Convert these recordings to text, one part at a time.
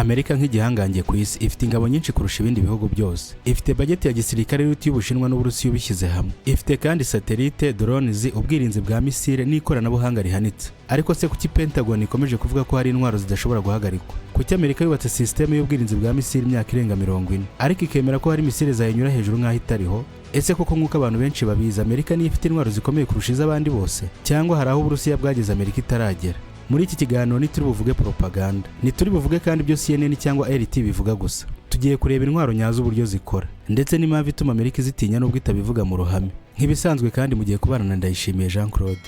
Amerika nk'igihangange ku isi ifite ingabo nyinshi kurusha ibindi bihugu byose. Ifite budget ya gisirikare y'uti y'Ubushinwa n'Uburusiya ubishyize hamwe. Ifite kandi satellite, drones, ubwirinzi bwa misile n'ikoranabuhanga rihanitse. Ariko se kuki Pentagon ikomeje kuvuga ko hari intwaro zidashobora guhagarikwa? Kuki Amerika yubatse system y'ubwirinzi bwa misile imyaka irenga 40 ariko ikemera ko hari misile zayinyura hejuru nk'aho itariho? Ese koko nk'uko abantu benshi babizi Amerika niyo ifite intwaro zikomeye kurusha iz'abandi bose, cyangwa hari aho Uburusiya bwageze Amerika itaragera? Muri iki kiganiro ntituri buvuge propaganda, ntituri buvuge kandi ibyo CNN cyangwa RT bivuga gusa. Tugiye kureba intwaro nyazo uburyo zikora, ndetse n'impamvu ituma Amerika izitinya n'ubwo itabivuga mu ruhame. Nk'ibisanzwe kandi mugiye kubana na Ndayishimiye Jean Claude.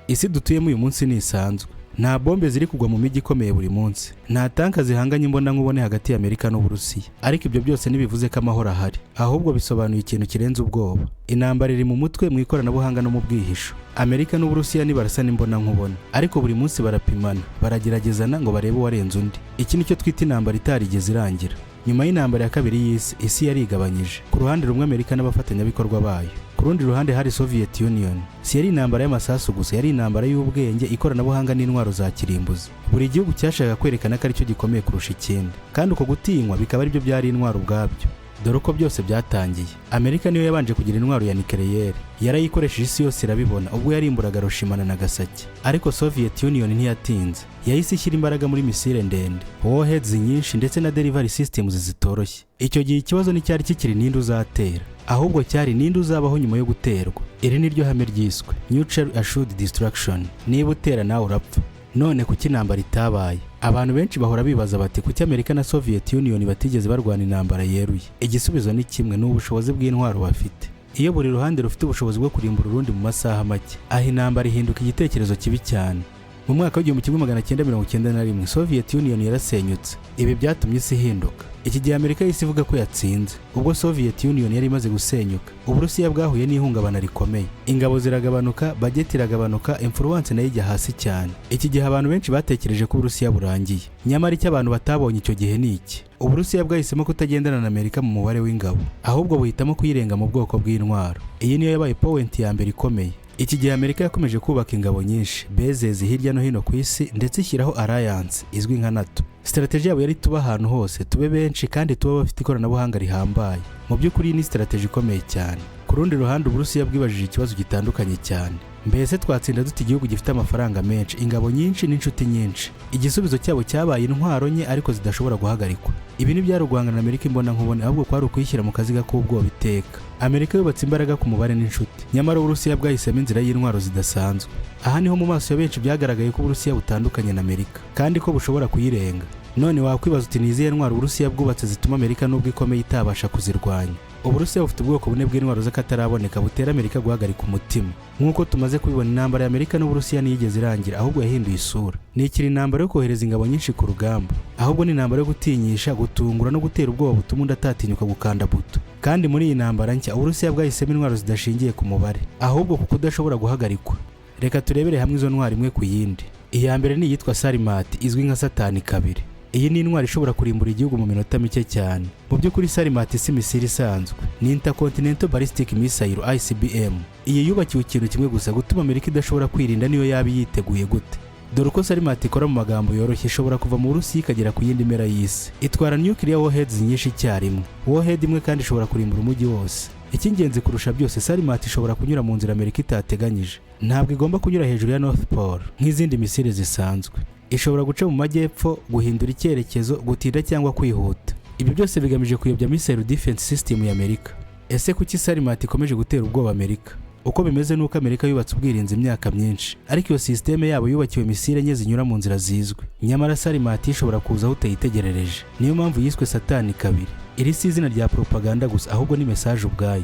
Isi dutuyemo uyu munsi ni isanzwe. Nta bombe ziri kugwa mu mijyi ikomeye buri munsi, nta tanka zihanganye imbona nkubone hagati ya Amerika n'Uburusiya. Ariko ibyo byose ntibivuze ko amahoro ahari, ahubwo bisobanuye ikintu kirenze ubwoba. Intambara iri mu mutwe, mu ikoranabuhanga no mu bwihisho. Amerika n'Uburusiya nibarasana imbona nkubona, ariko buri munsi barapimana, barageragezana ngo barebe uwarenze undi. Iki nicyo twita intambara itarigeze irangira. Nyuma y'intambara ya kabiri y'isi, isi yarigabanyije. Ku ruhande rumwe Amerika n'abafatanyabikorwa bayo, ku rundi ruhande hari Soviet Union. Si yari intambara y'amasasu gusa, yari intambara y'ubwenge, ikoranabuhanga n'intwaro za kirimbuzi. Buri gihugu cyashaka kwerekana ko ari cyo gikomeye kurusha ikindi, kandi uko gutinywa bikaba ari byo byari intwaro ubwabyo. Dore uko byose byatangiye. Amerika niyo yabanje kugira intwaro ya nucleaire, yarayikoresheje isi yose irabibona ubwo yarimburaga Hiroshima na Nagasaki. Ariko Soviet Union ntiyatinze, yahise ishyira imbaraga muri misile ndende, warheads nyinshi ndetse na delivery systems zitoroshye. Icyo gihe ikibazo nticyari kikiri ninde uzatera, ahubwo cyari ninde uzabaho nyuma yo guterwa. Iri ni ryo hame ryiswe mutual assured destruction. Niba utera nawe urapfa. None kuki intambara itabaye? Abantu benshi bahora bibaza bati kuki Amerika na Soviet Union batigeze barwana intambara yeruye. Igisubizo ni kimwe, n'ubushobozi bw'intwaro bafite. Iyo buri ruhande rufite ubushobozi bwo kurimbura urundi mu masaha make, aho intambara ihinduka igitekerezo kibi cyane. Mu mwaka wa 1991 Soviet Union yarasenyutse. Ibi byatumye isi ihinduka. Iki gihe Amerika yise ivuga ko yatsinze. Ubwo Soviet Union yari imaze gusenyuka, Uburusiya bwahuye n'ihungabana rikomeye. Ingabo ziragabanuka, budget iragabanuka, influence nayo ijya hasi cyane. Iki gihe abantu benshi batekereje ko Uburusiya burangiye. Nyamara icyo abantu batabonye icyo gihe ni iki: Uburusiya bwahisemo kutagendana na Amerika mu mubare w'ingabo, ahubwo buhitamo kuyirenga mu bwoko bw'intwaro. Iyi niyo yabaye point ya mbere ikomeye. Iki gihe Amerika yakomeje kubaka ingabo nyinshi, bases hirya no hino ku isi, ndetse ishyiraho alliance izwi nka NATO. Strategy yabo yari tuba ahantu hose, tube benshi kandi tuba bafite ikoranabuhanga rihambaye. Mu by'ukuri ni strategy ikomeye cyane. Ku rundi ruhande Uburusiya bwibajije ikibazo gitandukanye cyane: mbese twatsinda dute igihugu gifite amafaranga menshi, ingabo nyinshi n'inshuti nyinshi? Igisubizo cyabo cyabaye intwaro nke ariko zidashobora guhagarikwa. Ibi ntibyari uguhangana na Amerika imbona nkubone, ahubwo kwari ukuyishyira mu kaziga k'ubwoba iteka. Amerika yubatse imbaraga ku mubare n'inshuti, nyamara Uburusiya bwahisemo inzira y'intwaro zidasanzwe. Aha niho mu maso ya benshi byagaragaye ko Uburusiya butandukanye na Amerika, kandi ko bushobora kuyirenga. None wakwibaza uti ni izihe ntwaro Uburusiya bwubatse zituma Amerika n'ubwo ikomeye itabasha kuzirwanya? Uburusiya bufite ubwoko bune bw'intwaro z'akataraboneka butera Amerika guhagarika umutima. Nk'uko tumaze kubibona, intambara ya Amerika n'Uburusiya ntiyigeze irangira, ahubwo yahinduye isura. Ntikiri intambara yo kohereza ingabo nyinshi ku rugamba, ahubwo ni intambara yo gutinyisha, gutungura no gutera ubwoba butuma undi atatinyuka gukanda buto. Kandi muri iyi ntambara nshya Uburusiya bwahisemo intwaro zidashingiye ku mubare, ahubwo kuko udashobora guhagarikwa. Reka turebere hamwe izo ntwaro imwe ku yindi. Iya mbere ni iyitwa Sarmat, izwi nka Satani kabiri. Iyi ni intwaro ishobora kurimbura igihugu mu minota mike cyane. Mu by'ukuri Sarmat si misile isanzwe, ni Intercontinental Ballistic Missile ICBM. Iyi yubakiwe ikintu kimwe gusa, gutuma Amerika idashobora kwirinda niyo yaba yiteguye gute. Dore uko Sarmat ikora mu magambo yoroshye, ishobora kuva mu Burusiya ikagera ku yindi mpera y'isi. Itwara nuclear warheads nyinshi icyarimwe. Warhead imwe kandi ishobora kurimbura umujyi wose. Icy'ingenzi kurusha byose, Sarmat ishobora kunyura mu nzira Amerika itateganyije. Ntabwo igomba kunyura hejuru ya North Pole nk'izindi misile zisanzwe. Ishobora guca mu majyepfo, guhindura icyerekezo, gutinda cyangwa kwihuta. Ibi byose bigamije kuyobya missile defense system ya Amerika. Ese kuki Sarmat ikomeje gutera ubwoba Amerika? Uko bimeze nuko Amerika yubatse ubwirinzi imyaka myinshi, ariko iyo systeme yabo yubakiwe misile nke zinyura mu nzira zizwe. Nyamara Sarmat ishobora kuza aho utayitegerereje. Niyo mpamvu yiswe Satani kabiri. Iri si izina rya propaganda gusa, ahubwo ni message ubwayo.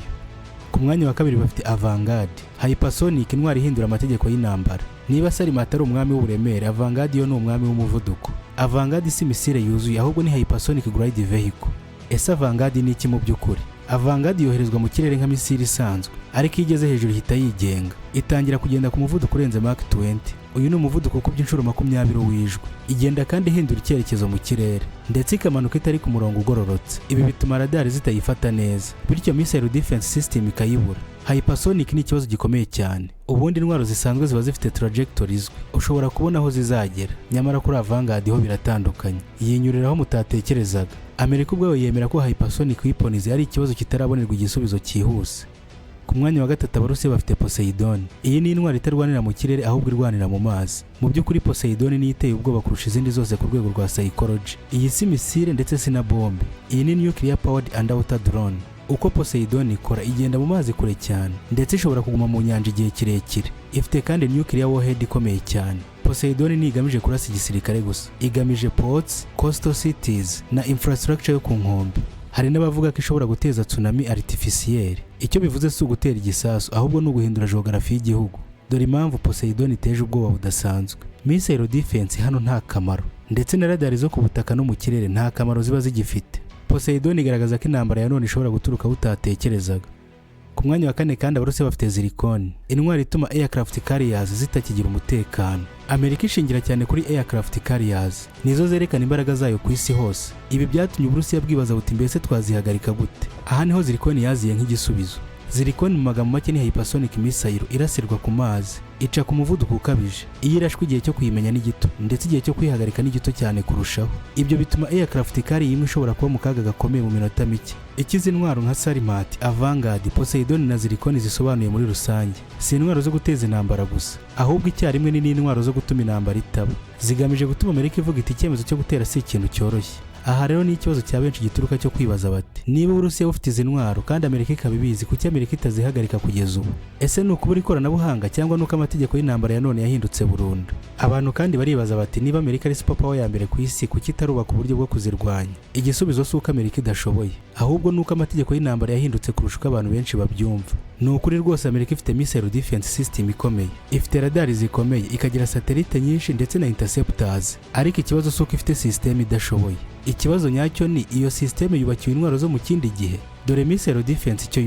Ku mwanya wa kabiri bafite Avangard, hypersonic, intwaro ihindura amategeko y'intambara. Niba Sarmat ari umwami w'uburemere, Avangard yo ni umwami w'umuvuduko. Avangard si misile yuzuye, ahubwo ni hypersonic glide vehicle. Ese Avangard ni iki mu by'ukuri? Avangard yoherezwa mu kirere nka misile isanzwe, ariko iyo igeze hejuru ihita yigenga. Itangira kugenda ku muvuduko urenze Mach 20. Uyu ni umuvuduko ukubye inshuro 20 w'ijwi. Igenda kandi ihindura icyerekezo mu kirere, ndetse ikamanuka itari ku murongo ugororotse. Ibi bituma radar zitayifata neza, bityo missile defense system ikayibura. Hypersonic ni ikibazo gikomeye cyane. ubundi intwaro zisanzwe ziba zifite trajectory izwi ushobora kubona aho zizagera, nyamara kuri Vanguard ho biratandukanye, yinyuriraho mutatekerezaga. Amerika ubwayo yemera ko hypersonic weapons ari ikibazo kitarabonerwa igisubizo cyihuse. Ku mwanya wa gatatu Abarusiya bafite Poseidon. Iyi ni intwaro itarwanira mu kirere ahubwo irwanira mu mazi. Mu by'ukuri Poseidon ni iteye ubwoba kurusha izindi zose ku rwego rwa psychology. Iyi si misile ndetse si na bombe. Iyi ni nuclear powered underwater drone. Uko Poseidon ikora, igenda mu mazi kure cyane ndetse ishobora kuguma mu nyanja igihe kirekire. Ifite kandi nuclear warhead ikomeye cyane. Poseidon ni igamije kurasa igisirikare gusa, igamije ports, coastal cities na infrastructure yo ku nkombe. Hari n'abavuga ko ishobora guteza tsunami artificielle. Icyo bivuze si ugutera igisasu ahubwo ni uguhindura geography y'igihugu. Dore impamvu Poseidon iteje ubwoba budasanzwe. Missile defense hano nta kamaro, ndetse na radar zo ku butaka no mu kirere nta kamaro ziba zigifite. Poseidon igaragaza ko intambara ya none ishobora guturuka utatekerezaga. Ku mwanya wa kane kandi Abarusiya bafite Zircon, intwari ituma aircraft carriers zitakigira umutekano. Amerika ishingira cyane kuri aircraft carriers, nizo zerekana imbaraga zayo ku isi hose. Ibi byatumye Uburusiya bwibaza buti mbese twazihagarika gute? Aha niho Zircon yaziye nk'igisubizo. Zircon mu magambo make ni hypersonic missile irasirwa ku mazi, ica ku muvuduko ukabije. Iyo irashwe igihe cyo kuyimenya ni gito, ndetse igihe cyo kwihagarika ni gito cyane kurushaho. Ibyo bituma aircraft carrier imwe ishobora kuba mu kaga gakomeye mu minota mike. Ikizi intwaro nka Sarmat, Vanguard, Poseidon na Zircon zisobanuye muri rusange, si intwaro zo guteza intambara gusa, ahubwo icyarimwe ni intwaro zo gutuma intambara itaba. Zigamije gutuma Amerika ivuga iti icyemezo cyo gutera si ikintu cyoroshye. Aha rero ni ikibazo cya benshi gituruka cyo kwibaza bati niba Uburusiya bufite izi ntwaro kandi Amerika ikabibizi, kuki Amerika itazihagarika kugeza ubu? Ese ni ukubura ikoranabuhanga cyangwa nuko amategeko y'intambara ya none yahindutse burundu? Abantu kandi baribaza bati niba Amerika ari superpower ya mbere ku isi, kuki itarubaka uburyo bwo kuzirwanya? Igisubizo si uko Amerika idashoboye, ahubwo nuko amategeko y'intambara yahindutse kurusha uko abantu benshi babyumva. Ni ukuri rwose Amerika ifite missile defense system ikomeye, ifite radar zikomeye, ikagira satellite nyinshi ndetse na interceptors, ariko ikibazo si uko ifite system idashoboye. Ikibazo nyacyo ni iyo system yubakiwe intwaro zo mu kindi gihe. Dore missile defense icyo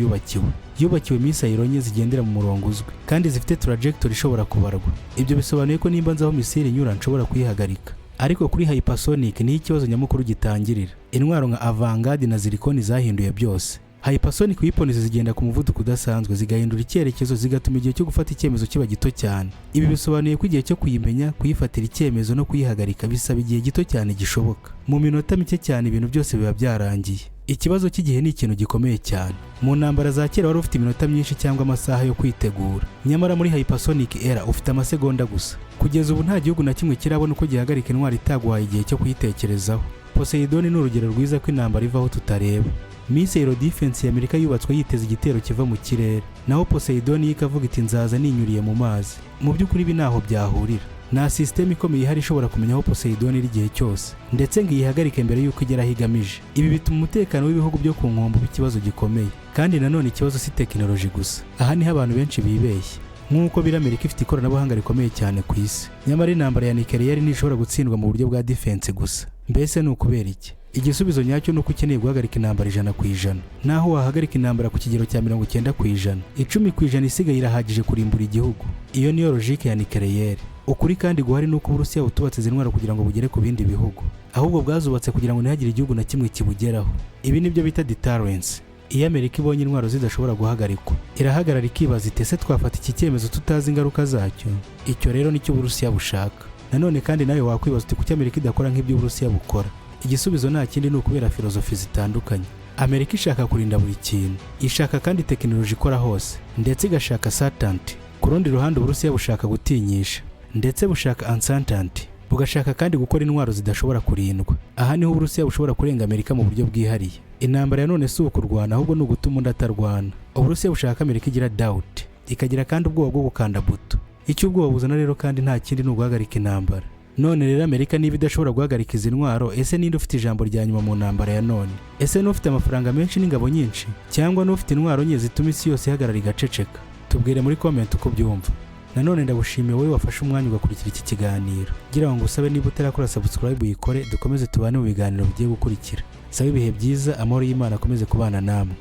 yubakiwe missile enye zigendera mu murongo uzwi kandi zifite trajectory ishobora kubarwa. Ibyo bisobanuye ko nimba nzaho missile inyura nshobora kuyihagarika. Ariko kuri hypersonic ni ikibazo nyamukuru gitangirira. Intwaro nka Vanguard na Zircon zahinduye byose. Hypersonic weapons zigenda ku muvuduko udasanzwe, zigahindura icyerekezo, zigatuma igihe cyo gufata icyemezo kiba gito cyane. Ibi bisobanuye ko igihe cyo kuyimenya, kuyifatira icyemezo no kuyihagarika bisaba igihe gito cyane gishoboka. Mu minota mike cyane ibintu byose biba byarangiye. Ikibazo cy'igihe ni ikintu gikomeye cyane. Mu ntambara za kera wari ufite iminota myinshi cyangwa amasaha yo kwitegura, nyamara muri hypersonic era ufite amasegonda gusa. Kugeza ubu nta gihugu na kimwe kirabona uko gihagarika intwari itaguhaye igihe cyo kuyitekerezaho. Poseidon ni urugero rwiza ko intambara ivaho tutareba. Missile defense ya Amerika yubatswe yiteze igitero kiva mu kirere, naho Poseidon ikavuga iti nzaza ninyuriye mu mazi. Mu by'ukuri ibi naho byahurira. Nta system ikomeye ihari ishobora kumenya aho Poseidon iri igihe cyose, ndetse ngo iyihagarike mbere y'uko igera aho igamije. Ibi bituma umutekano w'ibihugu byo ku nkombe uba ikibazo gikomeye, kandi nanone ikibazo si tekinoloji gusa. Aha niho abantu benshi bibeshye. Nk'uko biri Amerika ifite ikoranabuhanga rikomeye cyane ku isi, nyamara intambara ya nuclear ntishobora gutsindwa mu buryo bwa defense gusa. Mbese ni ukubera iki? Igisubizo nyacyo nuko ukeneye guhagarika intambara 100%. Naho wahagarika intambara ku kigero cya 90%, 10% isigaye irahagije kurimbura igihugu. Iyo niyo logique ya nuclear. Ukuri kandi guhari nuko Uburusiya butubatse izi ntwaro kugira ngo bugere ku bindi bihugu, ahubwo bwazubatse kugira ngo ntihagire igihugu na kimwe kibugeraho. Ibi nibyo bita deterrence. Iyo Amerika ibonye intwaro zidashobora guhagarikwa, irahagarara ikibaza iti ese twafata iki cyemezo tutazi ingaruka zacyo? Icyo rero nicyo Uburusiya bushaka. Nanone kandi nawe wakwibaza uti kuki Amerika idakora nk'ibyo Uburusiya bukora? Igisubizo nta kindi ni ukubera filozofi zitandukanye. Amerika ishaka kurinda buri kintu, ishaka kandi tekinoloji ikora hose, ndetse igashaka certainty. Ku rundi ruhande Uburusiya bushaka gutinyisha, ndetse bushaka uncertainty, bugashaka kandi gukora intwaro zidashobora kurindwa. Aha niho Uburusiya bushobora kurenga Amerika mu buryo bwihariye. Intambara ya none si ukurwana, ahubwo ni ugutuma undi atarwana. Uburusiya bushaka Amerika igira doubt, ikagira kandi ubwoba bwo gukanda buto. Icyo ubwoba buzana rero kandi nta kindi ni uguhagarika intambara. None rero Amerika niba idashobora guhagarika izi ntwaro, ese ninde ufite ijambo rya nyuma mu ntambara ya none? Ese n'ufite amafaranga menshi n'ingabo nyinshi, cyangwa n'ufite intwaro nke zituma isi yose ihagarara igaceceka? Tubwire muri comment uko byumva. Nanone ndagushimiye wowe wafashe umwanya ugakurikira iki kiganiro. Gira ngo usabe niba utarakora subscribe uyikore, dukomeze tubane mu biganiro bigiye gukurikira. Sabe ibihe byiza, amahoro y'Imana akomeze kubana namwe.